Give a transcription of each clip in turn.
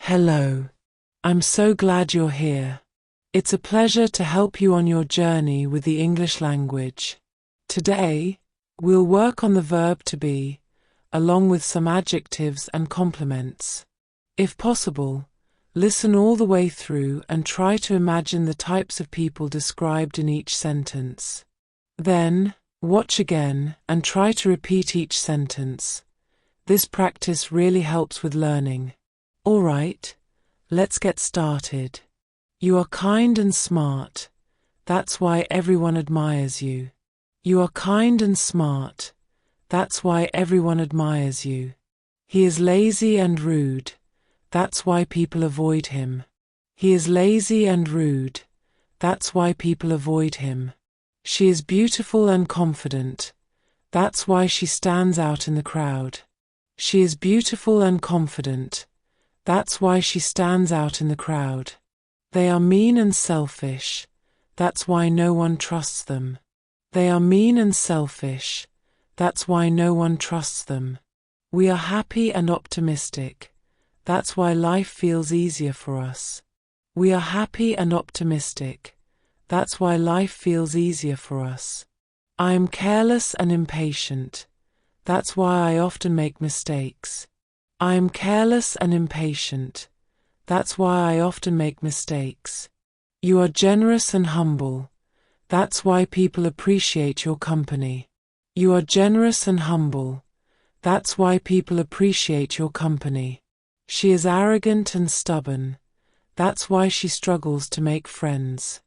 Hello. I'm so glad you're here. It's a pleasure to help you on your journey with the English language. Today, we'll work on the verb to be, along with some adjectives and complements. If possible, listen all the way through and try to imagine the types of people described in each sentence. Then, watch again and try to repeat each sentence. This practice really helps with learning. All right, let's get started. You are kind and smart. That's why everyone admires you. You are kind and smart. That's why everyone admires you. He is lazy and rude. That's why people avoid him. He is lazy and rude. That's why people avoid him. She is beautiful and confident. That's why she stands out in the crowd. She is beautiful and confident. That's why she stands out in the crowd. They are mean and selfish. That's why no one trusts them. They are mean and selfish. That's why no one trusts them. We are happy and optimistic. That's why life feels easier for us. We are happy and optimistic. That's why life feels easier for us. I am careless and impatient. That's why I often make mistakes. I am careless and impatient. That's why I often make mistakes. You are generous and humble. That's why people appreciate your company. You are generous and humble. That's why people appreciate your company. She is arrogant and stubborn. That's why she struggles to make friends.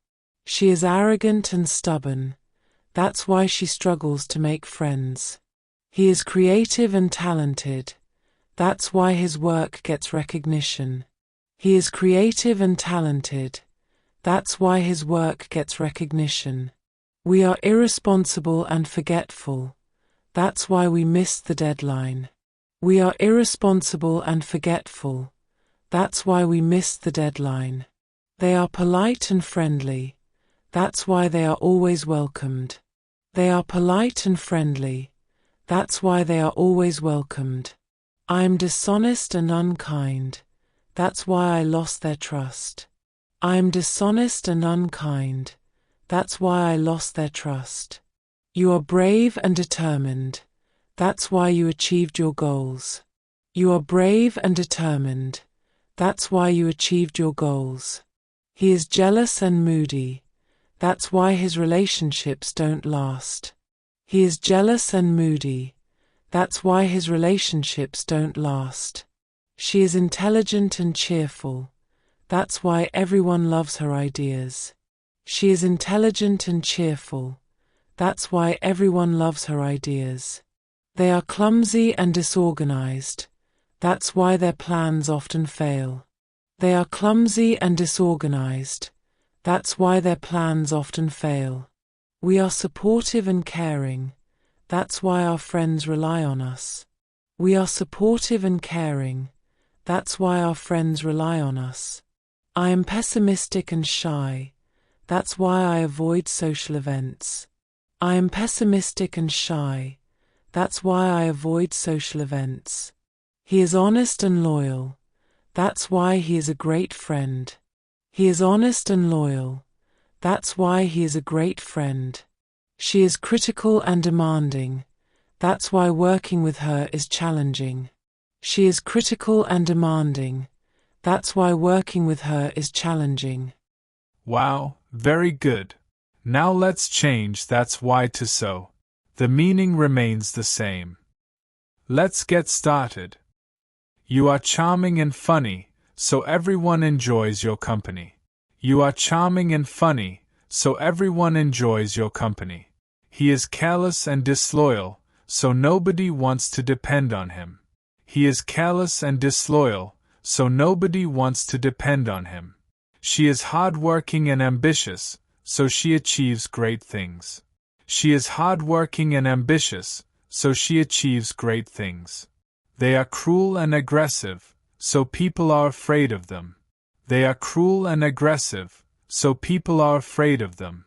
She is arrogant and stubborn. That's why she struggles to make friends. He is creative and talented. That's why his work gets recognition. He is creative and talented. That's why his work gets recognition. We are irresponsible and forgetful. That's why we missed the deadline. We are irresponsible and forgetful. That's why we missed the deadline. They are polite and friendly. That's why they are always welcomed. They are polite and friendly. That's why they are always welcomed. I am dishonest and unkind. That's why I lost their trust. I am dishonest and unkind. That's why I lost their trust. You are brave and determined. That's why you achieved your goals. You are brave and determined. That's why you achieved your goals. He is jealous and moody. That's why his relationships don't last. He is jealous and moody. That's why his relationships don't last. She is intelligent and cheerful. That's why everyone loves her ideas. She is intelligent and cheerful. That's why everyone loves her ideas. They are clumsy and disorganized. That's why their plans often fail. They are clumsy and disorganized. That's why their plans often fail. We are supportive and caring. That's why our friends rely on us. We are supportive and caring. That's why our friends rely on us. I am pessimistic and shy. That's why I avoid social events. I am pessimistic and shy. That's why I avoid social events. He is honest and loyal. That's why he is a great friend. He is honest and loyal. That's why he is a great friend. She is critical and demanding. That's why working with her is challenging. She is critical and demanding. That's why working with her is challenging. Wow, very good. Now let's change that's why to so. The meaning remains the same. Let's get started. You are charming and funny, so everyone enjoys your company. You are charming and funny, so everyone enjoys your company. He is careless and disloyal, so nobody wants to depend on him. He is careless and disloyal, so nobody wants to depend on him. She is hardworking and ambitious, so she achieves great things. She is hardworking and ambitious, so she achieves great things. They are cruel and aggressive, so people are afraid of them. They are cruel and aggressive, so people are afraid of them.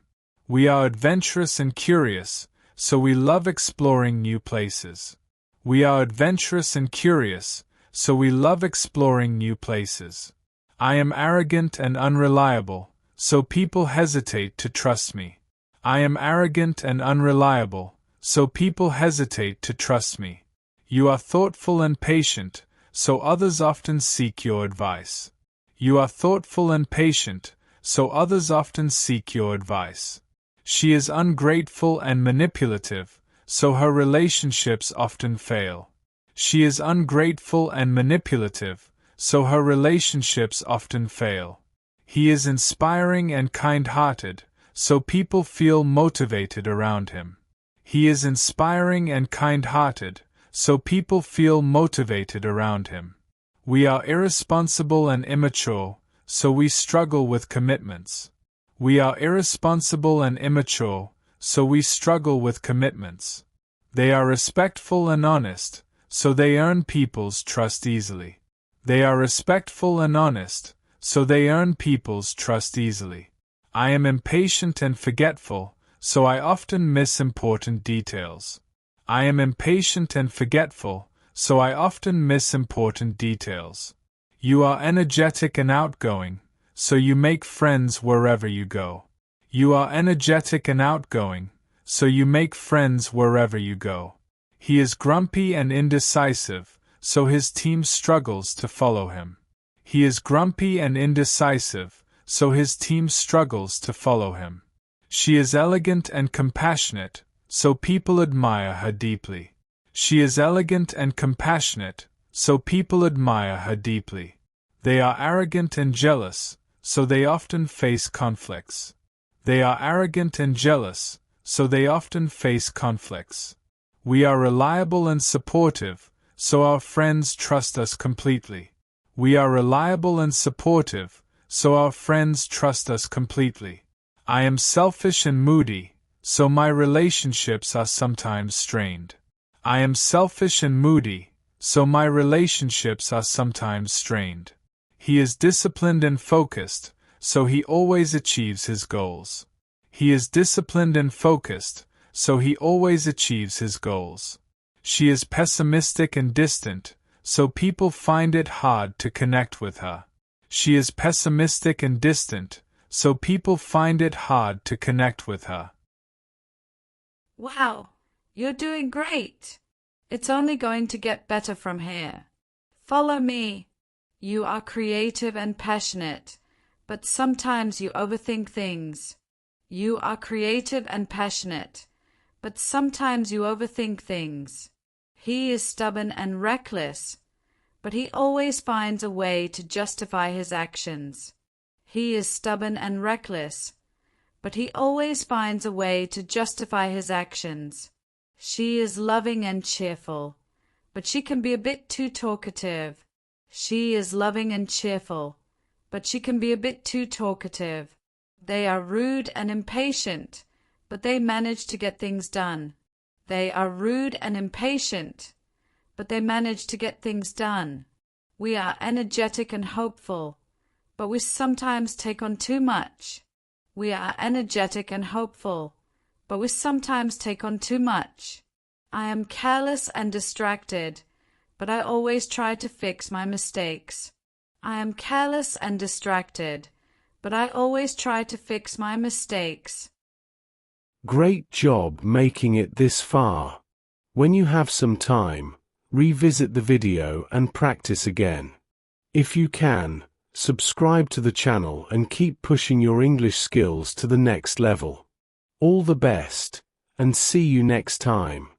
We are adventurous and curious, so we love exploring new places. We are adventurous and curious, so we love exploring new places. I am arrogant and unreliable, so people hesitate to trust me. I am arrogant and unreliable, so people hesitate to trust me. You are thoughtful and patient, so others often seek your advice. You are thoughtful and patient, so others often seek your advice. She is ungrateful and manipulative, so her relationships often fail. She is ungrateful and manipulative, so her relationships often fail. He is inspiring and kind-hearted, so people feel motivated around him. He is inspiring and kind-hearted, so people feel motivated around him. We are irresponsible and immature, so we struggle with commitments. We are irresponsible and immature, so we struggle with commitments. They are respectful and honest, so they earn people's trust easily. They are respectful and honest, so they earn people's trust easily. I am impatient and forgetful, so I often miss important details. I am impatient and forgetful, so I often miss important details. You are energetic and outgoing, so you make friends wherever you go. You are energetic and outgoing, so you make friends wherever you go. He is grumpy and indecisive, so his team struggles to follow him. He is grumpy and indecisive, so his team struggles to follow him. She is elegant and compassionate, so people admire her deeply. She is elegant and compassionate, so people admire her deeply. They are arrogant and jealous, so they often face conflicts. They are arrogant and jealous, so they often face conflicts. We are reliable and supportive, so our friends trust us completely. We are reliable and supportive, so our friends trust us completely. I am selfish and moody, so my relationships are sometimes strained. I am selfish and moody, so my relationships are sometimes strained. He is disciplined and focused, so he always achieves his goals. He is disciplined and focused, so he always achieves his goals. She is pessimistic and distant, so people find it hard to connect with her. She is pessimistic and distant, so people find it hard to connect with her. Wow, you're doing great. It's only going to get better from here. Follow me. You are creative and passionate, but sometimes you overthink things. You are creative and passionate, but sometimes you overthink things. He is stubborn and reckless, but he always finds a way to justify his actions. He is stubborn and reckless, but he always finds a way to justify his actions. She is loving and cheerful, but she can be a bit too talkative. She is loving and cheerful, but she can be a bit too talkative. They are rude and impatient, but they manage to get things done. They are rude and impatient, but they manage to get things done. We are energetic and hopeful, but we sometimes take on too much. We are energetic and hopeful, but we sometimes take on too much. I am careless and distracted, but I always try to fix my mistakes. I am careless and distracted, but I always try to fix my mistakes. Great job making it this far. When you have some time, revisit the video and practice again. If you can, subscribe to the channel and keep pushing your English skills to the next level. All the best, and see you next time.